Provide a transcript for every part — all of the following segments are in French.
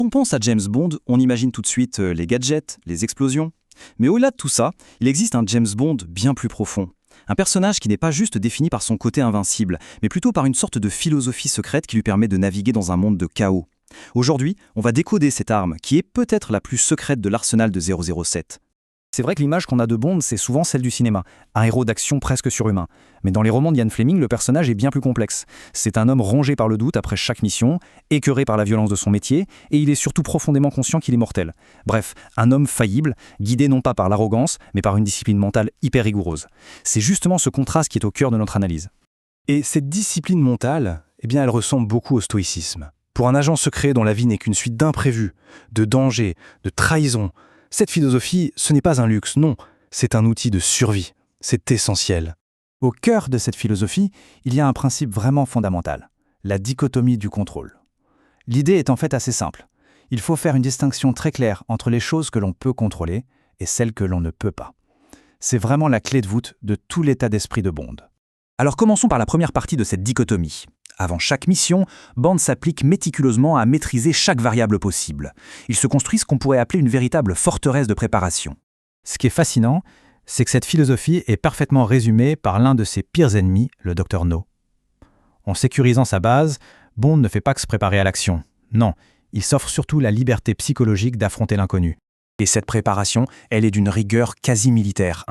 On pense à James Bond, on imagine tout de suite les gadgets, les explosions. Mais au-delà de tout ça, il existe un James Bond bien plus profond. Un personnage qui n'est pas juste défini par son côté invincible, mais plutôt par une sorte de philosophie secrète qui lui permet de naviguer dans un monde de chaos. Aujourd'hui, on va décoder cette arme, qui est peut-être la plus secrète de l'arsenal de 007. C'est vrai que l'image qu'on a de Bond, c'est souvent celle du cinéma, un héros d'action presque surhumain. Mais dans les romans d'Ian Fleming, le personnage est bien plus complexe. C'est un homme rongé par le doute après chaque mission, écœuré par la violence de son métier, et il est surtout profondément conscient qu'il est mortel. Bref, un homme faillible, guidé non pas par l'arrogance, mais par une discipline mentale hyper rigoureuse. C'est justement ce contraste qui est au cœur de notre analyse. Et cette discipline mentale, elle ressemble beaucoup au stoïcisme. Pour un agent secret dont la vie n'est qu'une suite d'imprévus, de dangers, de trahisons, cette philosophie, ce n'est pas un luxe, non, c'est un outil de survie. C'est essentiel. Au cœur de cette philosophie, il y a un principe vraiment fondamental, la dichotomie du contrôle. L'idée est en fait assez simple. Il faut faire une distinction très claire entre les choses que l'on peut contrôler et celles que l'on ne peut pas. C'est vraiment la clé de voûte de tout l'état d'esprit de Bond. Alors commençons par la première partie de cette dichotomie. Avant chaque mission, Bond s'applique méticuleusement à maîtriser chaque variable possible. Il se construit ce qu'on pourrait appeler une véritable forteresse de préparation. Ce qui est fascinant, c'est que cette philosophie est parfaitement résumée par l'un de ses pires ennemis, le Dr No. En sécurisant sa base, Bond ne fait pas que se préparer à l'action. Non, il s'offre surtout la liberté psychologique d'affronter l'inconnu. Et cette préparation, elle est d'une rigueur quasi militaire.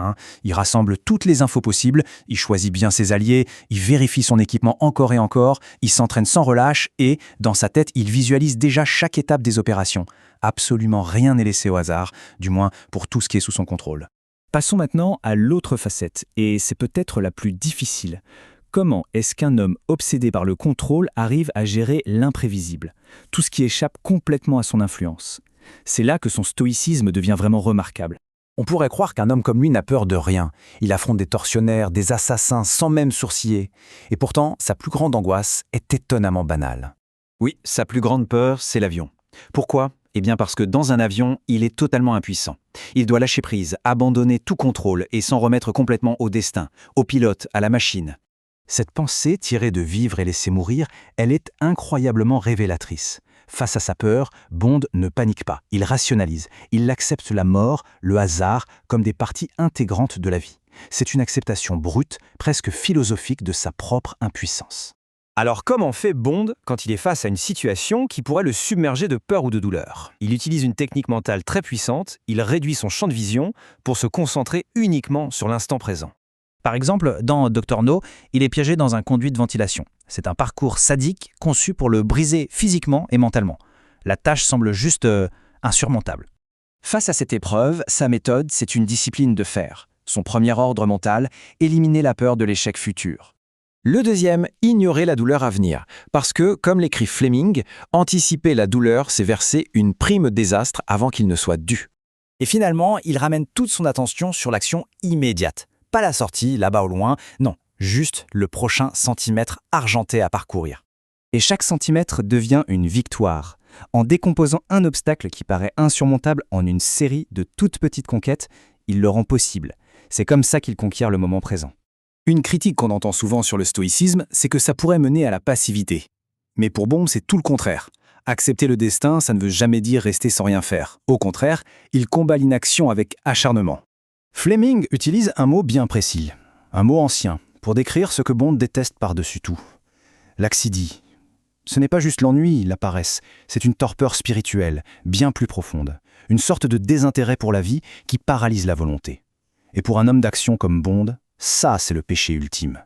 Il rassemble toutes les infos possibles, il choisit bien ses alliés, il vérifie son équipement encore et encore, il s'entraîne sans relâche et, dans sa tête, il visualise déjà chaque étape des opérations. Absolument rien n'est laissé au hasard, du moins pour tout ce qui est sous son contrôle. Passons maintenant à l'autre facette, et c'est peut-être la plus difficile. Comment est-ce qu'un homme obsédé par le contrôle arrive à gérer l'imprévisible, tout ce qui échappe complètement à son influence? C'est là que son stoïcisme devient vraiment remarquable. On pourrait croire qu'un homme comme lui n'a peur de rien. Il affronte des tortionnaires, des assassins sans même sourciller. Et pourtant, sa plus grande angoisse est étonnamment banale. Oui, sa plus grande peur, c'est l'avion. Pourquoi ? Eh bien parce que dans un avion, il est totalement impuissant. Il doit lâcher prise, abandonner tout contrôle et s'en remettre complètement au destin, au pilote, à la machine. Cette pensée tirée de Vivre et laisser mourir, elle est incroyablement révélatrice. Face à sa peur, Bond ne panique pas, il rationalise, il accepte la mort, le hasard, comme des parties intégrantes de la vie. C'est une acceptation brute, presque philosophique de sa propre impuissance. Alors comment fait Bond quand il est face à une situation qui pourrait le submerger de peur ou de douleur? Il utilise une technique mentale très puissante, il réduit son champ de vision pour se concentrer uniquement sur l'instant présent. Par exemple, dans Dr No, il est piégé dans un conduit de ventilation. C'est un parcours sadique conçu pour le briser physiquement et mentalement. La tâche semble juste insurmontable. Face à cette épreuve, sa méthode, c'est une discipline de fer. Son premier ordre mental, éliminer la peur de l'échec futur. Le deuxième, ignorer la douleur à venir. Parce que, comme l'écrit Fleming, anticiper la douleur, c'est verser une prime désastre avant qu'il ne soit dû. Et finalement, il ramène toute son attention sur l'action immédiate. Pas la sortie, là-bas au loin, non, juste le prochain centimètre argenté à parcourir. Et chaque centimètre devient une victoire. En décomposant un obstacle qui paraît insurmontable en une série de toutes petites conquêtes, il le rend possible. C'est comme ça qu'il conquiert le moment présent. Une critique qu'on entend souvent sur le stoïcisme, c'est que ça pourrait mener à la passivité. Mais pour Bond, c'est tout le contraire. Accepter le destin, ça ne veut jamais dire rester sans rien faire. Au contraire, il combat l'inaction avec acharnement. Fleming utilise un mot bien précis, un mot ancien, pour décrire ce que Bond déteste par-dessus tout. L'axidie. Ce n'est pas juste l'ennui, la paresse, c'est une torpeur spirituelle, bien plus profonde, une sorte de désintérêt pour la vie qui paralyse la volonté. Et pour un homme d'action comme Bond, ça c'est le péché ultime.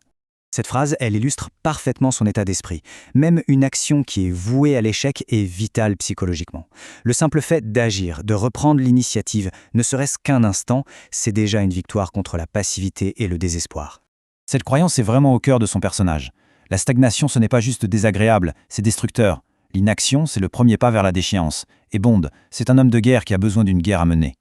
Cette phrase, elle illustre parfaitement son état d'esprit. Même une action qui est vouée à l'échec est vitale psychologiquement. Le simple fait d'agir, de reprendre l'initiative, ne serait-ce qu'un instant, c'est déjà une victoire contre la passivité et le désespoir. Cette croyance est vraiment au cœur de son personnage. La stagnation, ce n'est pas juste désagréable, c'est destructeur. L'inaction, c'est le premier pas vers la déchéance. Et Bond, c'est un homme de guerre qui a besoin d'une guerre à mener.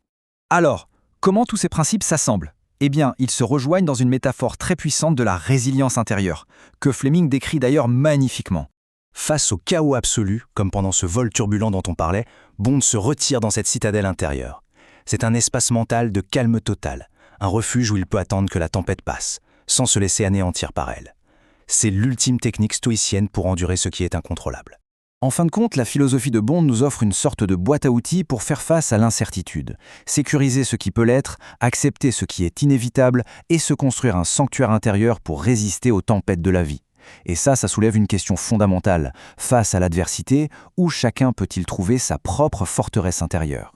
Alors, comment tous ces principes s'assemblent ? Eh bien, ils se rejoignent dans une métaphore très puissante de la résilience intérieure, que Fleming décrit d'ailleurs magnifiquement. Face au chaos absolu, comme pendant ce vol turbulent dont on parlait, Bond se retire dans cette citadelle intérieure. C'est un espace mental de calme total, un refuge où il peut attendre que la tempête passe, sans se laisser anéantir par elle. C'est l'ultime technique stoïcienne pour endurer ce qui est incontrôlable. En fin de compte, la philosophie de Bond nous offre une sorte de boîte à outils pour faire face à l'incertitude, sécuriser ce qui peut l'être, accepter ce qui est inévitable et se construire un sanctuaire intérieur pour résister aux tempêtes de la vie. Et ça soulève une question fondamentale. Face à l'adversité, où chacun peut-il trouver sa propre forteresse intérieure ?